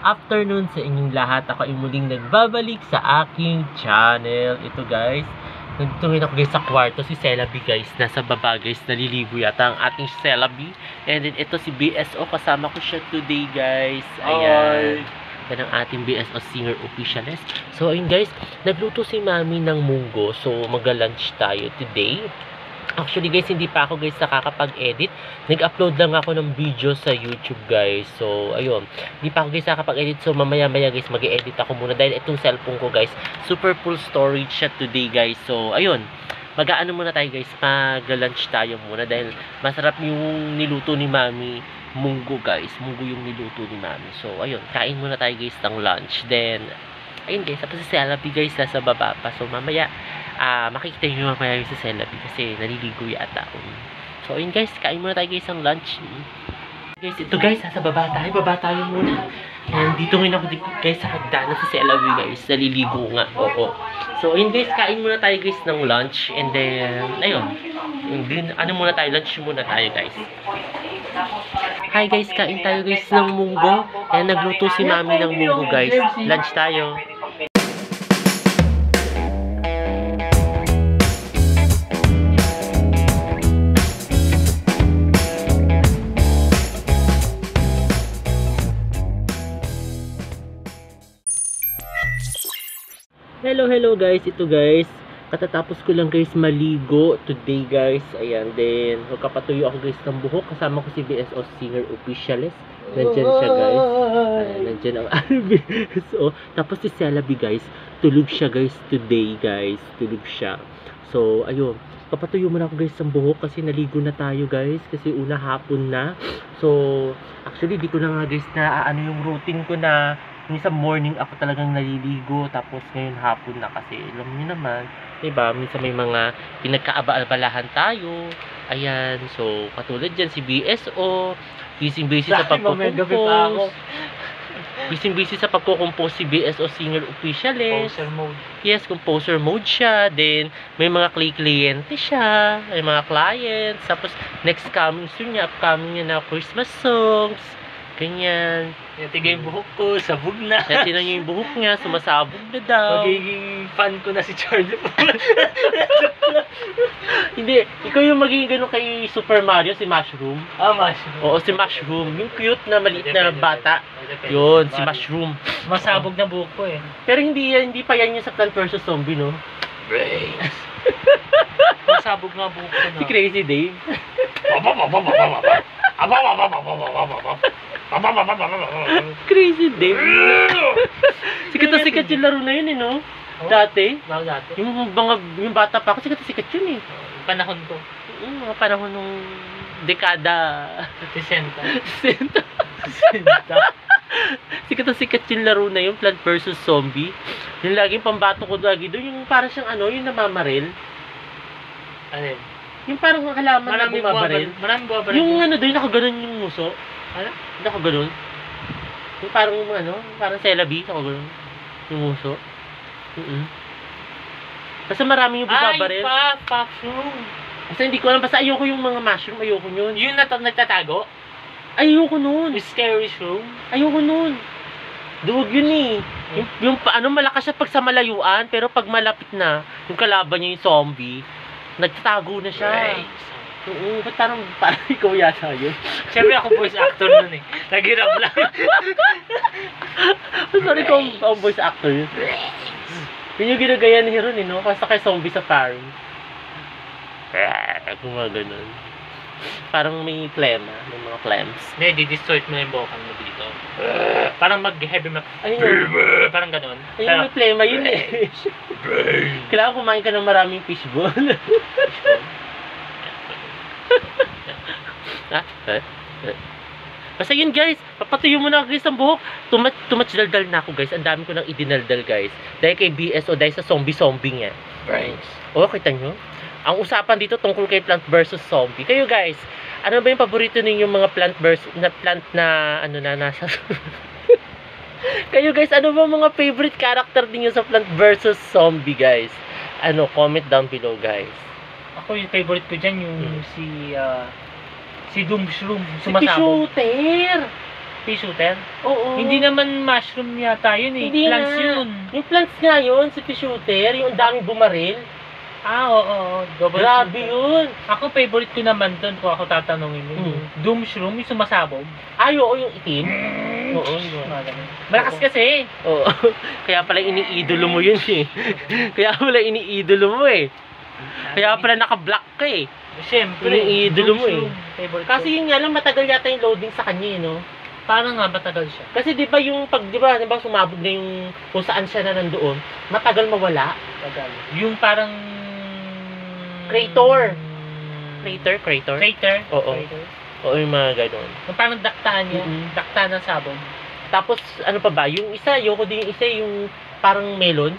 afternoon sa inyong lahat. Ako ay muling nagbabalik sa aking channel. Ito guys, nandito ngayon ako guys sa kwarto. Si Celabi guys, nasa baba guys, naliligo yata ang ating Celabi. And then ito si BSO, kasama ko siya today guys. Ayan. Yan ang ating BSO Singer Officialist. So ayun guys, nagluto si Mami ng munggo. So mag-lunch tayo today. Actually guys, hindi pa ako guys nakakapag-edit. Nag-upload lang ako ng video sa YouTube guys. So ayun, hindi pa ako guys nakakapag-edit. So mamaya guys mag-edit ako muna. Dahil itong cellphone ko guys, super full storage siya today guys. So ayun, mag-aano muna tayo guys, mag-lunch tayo muna. Dahil masarap yung niluto ni Mami. Munggo guys, munggo yung niluto ni Mami. So ayun, kain muna tayo guys ng lunch. Then ayun guys, tapos si Celabi guys nasa baba pa. So mamaya makikita nyo mamaya yung sa Celabi kasi naliligo yata ako. So ayun guys, kain muna tayo guys ng lunch. Guys, ito guys, nasa baba tayo muna. And dito ngayon ako guys sa hagdanan sa Celabi guys, naliligo nga. Oo. So ayun guys, kain muna tayo guys ng lunch. And then ayun, ano muna tayo, lunch muna tayo guys. Hi guys, kain tayo guys ng munggo. And nagluto si Mami ng munggo guys. Lunch tayo. Hello guys, ito guys, katatapos ko lang guys maligo today guys. Ayan, then magkapatuyo ako guys ng buhok. Kasama ko si BSO Singer Officialist. Nandyan siya guys. Ayan, nandyan ang BSO. Tapos si Celabi guys, tulog siya guys today guys. Tulog siya. So ayun, papatuyo muna ako guys ng buhok kasi naligo na tayo guys. Kasi una hapon na. So actually di ko na nga guys na ano yung routine ko na minsan morning ako talagang naliligo, tapos ngayon hapon na kasi alam niyo naman, diba, minsan may mga pinagkaabalahan tayo. Ayan, so katulad dyan si BSO, busy sa pagkukumpose. Busy sa pagkukumpose si BSO Singer Officialist. Composer mode. Yes, composer mode siya. Then may mga kliyente siya, may mga clients. Tapos next coming soon niya, upcoming niya na Christmas songs. Ganyan. Tigay yung buhok ko, sabog na. Tinan niyo yung buhok niya, sumasabog na daw. Magiging fan ko na si Charlie. Hindi, ikaw yung magiging gano'n kay Super Mario, si Mushroom. Mushroom. Oo, si Mushroom. Yung cute na maliit na bata. Yun, si Mushroom. Masabog na buhok ko eh. Pero hindi pa yan yung sa Plant vs. Zombie, no? Brace. Masabog na buhok ko na. Si Crazy Dave. Crazy Dave. Sikat yung laro na yun eh, no? Dati. Yung bata pa ako, sikat yun eh. Panahon ko. Mga panahon nung dekada 60. Sikat yung laro na yun, Plant vs. Zombie. Yung laging pambato ko lagi doon, yung parang siyang ano, yung namamaril. Ano yun? Yung parang halaman na bumabaril. Maraming bumabaril. Yung ano doon, nakaganon yung muso. Ano? Nakaganon. Yung parang ano, parang Celabi, nakaganon. Yung muso. Basta marami yung bumabaril. Ay, mushroom. Basta hindi ko alam, basta ayoko yung mga mushroom, ayoko yun. Yung nagtatago? Ayoko nun. Yung scary shroom? Ayoko nun. Duwag yun eh. Yung ano, malakas siya pag sa malayuan, pero pag malapit na, yung kalaban niya yung zombie, nagtatago na siya. Right. Oo, ba't parang ikaw yata yun? Siyempre ako voice actor nun eh. Naghirap lang. Sorry kung voice actor yun. Yun yung ginagaya ni Heron eh, no? Basta kay zombie sa parang. Kung mga ganun. Parang may plema, may mga phlegms. Hindi, di-distort mo na yung vocal mo dito. Parang mag-heavy Ayun yun. parang ganun. Ayun, may plema yun eh. Kailangan kumain ka ng maraming fishball. Basta yun guys, papatuyo mo na guys ang buhok. Tumatch-daldal na ako guys. Ang dami ko nang idinaldal guys. Dahil kay BSO, dahil sa zombie nga. Brains. O, kita nyo? Ang usapan dito tungkol kay Plant vs. Zombie. Kayo guys, ano ba yung paborito ninyong mga plant na ano na nasa Kayo guys, ano ba mga favorite character niyo sa Plant vs. Zombie guys? Ano, comment down below guys. Ako yung favorite ko dyan yung si Doomshroom Si Shooter! Pea shooter? Oo. Hindi naman mushroom yata yun eh. Hindi Plants na. yun. Yung plants nga yun, si pea shooter, yung daming bumaril. Ah, oo. Double Grabe shooter. yun. Ako, favorite ko naman doon kung ako tatanungin mo. Mm. Doom shroom, yung sumasabog. Ay, oo, yung itim. Oo, yun. Malakas kasi. Oo. Kaya pala iniidolo mo yun eh. Kaya pala iniidolo mo eh. Kaya pala naka-block ka eh. Siyempre. Iniidolo mo eh. Favorite Kasi ko. yun nga lang, matagal yata yung loading sa kanya eh, no? Parang nga matagal siya. Kasi di ba yung pag, di ba sumabog na yung kung saan siya na nandoon, matagal mawala. Tagal. Yung parang... Crater. Crater? Crater? Oo. Crater. Oo, yung mga ganon. Yung parang daktaan niya. Mm-mm. Daktaan ng sabog. Tapos, ano pa ba? Yung isa, yoko din yung isa, yung parang melon.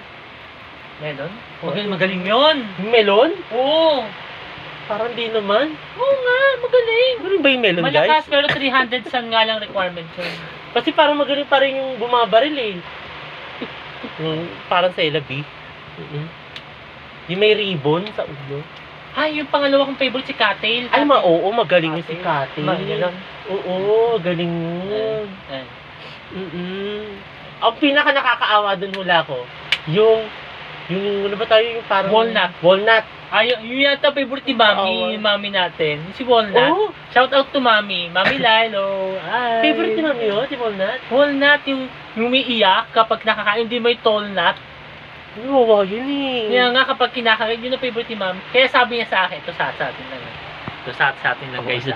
Melon? Oo. Magaling yun! Yung melon? Oo! Parang di naman. Oo nga, magaling! Ano ba yung melon, Malakas guys? pero 300 san nga lang requirement yun. Kasi parang magaling pa rin yung bumabaril eh. Yung parang sa Elabi. Yung may ribbon sa ulo. Ay, yung pangalawa kong favorite si Cattail. Ay, oo, magaling yung si Kati. Magaling. Oo, galing yun. Ay. Ang pinaka nakakaawa dun hula ko, yung ano ba tayo, yung parang... Walnut. Ay, yun yata favorite ni Mami, Oo. yung Mami natin. Si Walnut. Oo, Shout out to Mami. Mami Lilo. Ay. favorite ni Mami yun, si Walnut. Walnut, yung umiiyak kapag nakakain, hindi may tall nut. Wow, yun eh. Kaya nga kapag kinakain, yun ang favorite ni Mami. Kaya sabi niya sa akin, ito sa atin lang. Ito sa atin lang guys.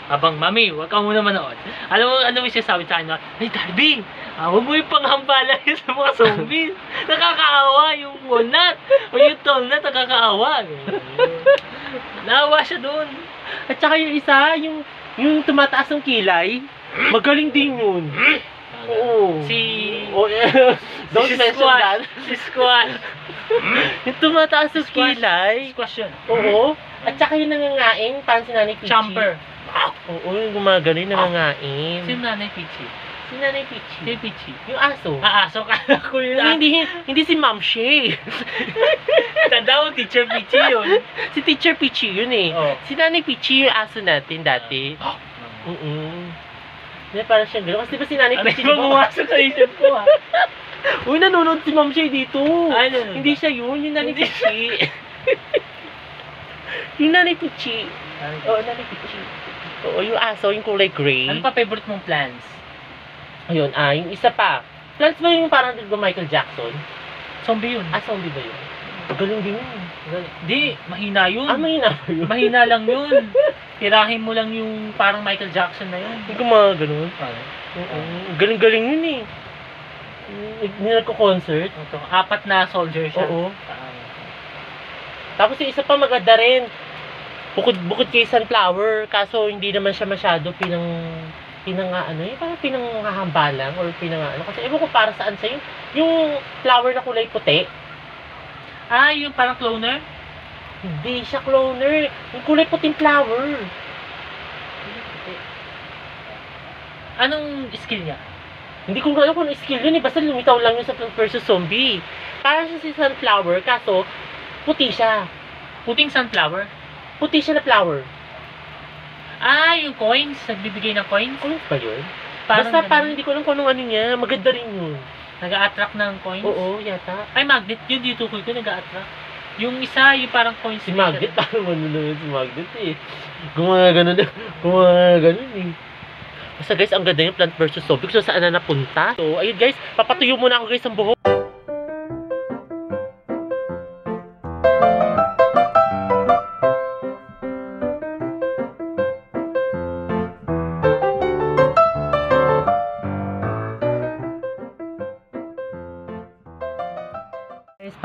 Abang, Mami, huwag ka muna manood. Alam mo, ano yung sinasabi sa akin? Ay, Darby, huwag mo yung panghambala yun sa mga zombies. Nakakaawa yung walnut. O yung tall nut, nakakaawa. Naawa siya doon. At saka yung isa, yung tumataas ng kilay, magaling din yun. Oo. Si... Oh, don't si mention Squash. that. Si Squash. Yung tumataas ng Squash. kilay. Squash yun. Oo. At saka yung nangangain, parang si Nanay Pichi. Champer. Oo, yung gumagano yung nangangain. Si Nanay Pichi. Si Nanay Pichi. Si Pichi. Yung aso. Aso ka na ko yun. Hindi si Ma'am Shay. Tanda mo, Teacher Pichi yun. Si Teacher Pichi yun eh. Oh. Si Nanay Pichi yung aso natin dati. Hindi, parang siya gano'n. Kasi di ba si Nanay Ano Pichi, yung bumasok sa isip ko ha? Uy, nanonood si Ma'am Shay dito. Ay, nanonood. Hindi siya yun, yung Nanay Hindi Pichi. Yung Nanay Pichi. Oo, Nanay Pichi. Oo, yung aso, yung kulay gray. Ano pa favorite mong plants? Ayun, yung isa pa. Plants ba yung parang ba Michael Jackson? Zombie yun. Zombie ba yun? Galing din yun. Di, mahina yun. Mahina ba yun? Mahina lang yun. Tirahin mo lang yung parang Michael Jackson na yun. Hindi ko mga ganun. Oo. Galing-galing yun eh. Hindi nagko-concert. Ito, 4 na soldier siya. Oo. Tapos yung isa pa maganda rin. Bukod kay Sunflower, kaso hindi naman siya masyado yung parang pinanghahambalang or kasi ewan ko para saan sa yung flower na kulay puti. Yung parang cloner? Hindi siya cloner. Yung kulay puting flower. Anong skill niya? Hindi ko alam kung ano skill yun eh. Basta lumitaw lang yun sa Plants vs. Zombie. Parang siya si Sunflower, kaso puti siya. Puting sunflower? Puti siya na flower. Yung coins? Nagbibigay ng coins? Coins ba yun? Parang Basta ganun. parang hindi ko alam kung anong ano niya. Maganda rin yun. Nag-a-attract ng coins? Oo, yata. Ay, magnet yun. Dito ko nag-a-attract. Yung isa, yung parang coins. Si Magnet, parang ano naman si Magnet eh. Gumagano eh. Basta guys, ang ganda yung Plant vs. Zombie. So, saan na napunta? So, ayun guys, papatuyo muna ako guys ang buhok.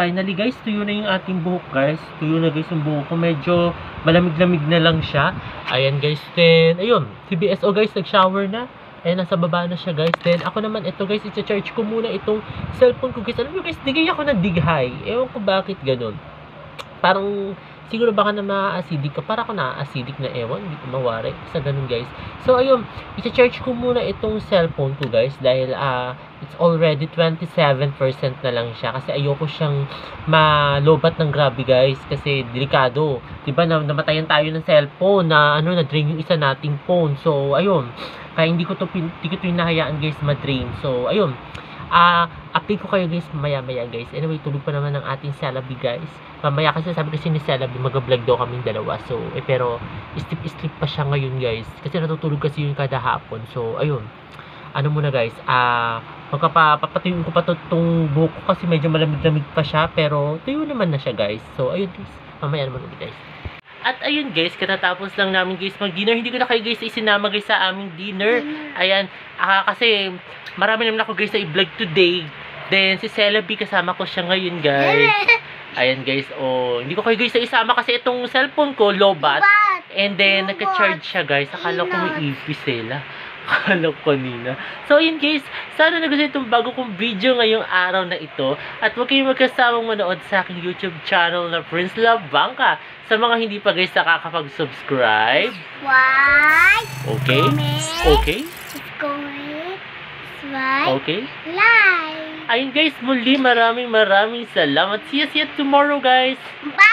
Finally guys, tuyo na yung ating buhok guys. Tuyo na guys yung buhok ko. Medyo malamig-lamig na lang siya. Ayan guys, then ayun, si BSO guys nag-shower na. Ayan, nasa baba na siya guys. Then ako naman ito guys, i-charge ko muna itong cellphone ko guys. Alam mo guys, digay ako ng dighay. Ewan ko bakit ganun. Parang siguro baka na ma-acidic ka. Para ako na-acidic na ewan. Hindi ko mawari. Sa ganun guys. So ayun, i-charge ko muna itong cellphone ko guys. Dahil it's already 27% na lang siya. Kasi ayoko siyang malobat ng grabe guys. Kasi delikado. Diba namatayan tayo ng cellphone na na-drain yung isa nating phone. So ayun. Kaya hindi ko to hinahayaan guys madrain. So, ayun. Update ko kayo guys maya-maya guys. Anyway, tulog pa naman ang ating Celabi guys. Mamaya kasi sabi kasi ni Celabi mag-vlog daw kaming dalawa. So, pero sleep pa siya ngayon guys. Kasi natutulog kasi yun kada hapon. So, ayun. Ano muna guys, papatuyuin ko pa itong buhok ko kasi medyo malamig-lamig pa siya. Pero, tuyo naman na siya guys. So, ayun guys. Mamaya naman ulit guys. At ayun guys, katatapos lang namin guys mag-dinner. Hindi ko na kayo guys isinama guys sa aming dinner. Ayan, kasi marami naman ako guys na i-vlog today. Then si Celabi kasama ko siya ngayon guys. Ayan guys, hindi ko kayo guys na isama kasi itong cellphone ko lobat. And then nagka-charge siya guys. Akala ko may ipis Cela. Akala ko kanina. So ayun guys, sana nagustuhan itong bago kong video ngayong araw na ito. At huwag kayong magkasamang manood sa aking YouTube channel na Prince Love Bangka. Sa mga hindi pa guys nakakapag-subscribe. Okay? Okay? Okay? Like. Ayun guys, muli maraming salamat. See you tomorrow guys. Bye.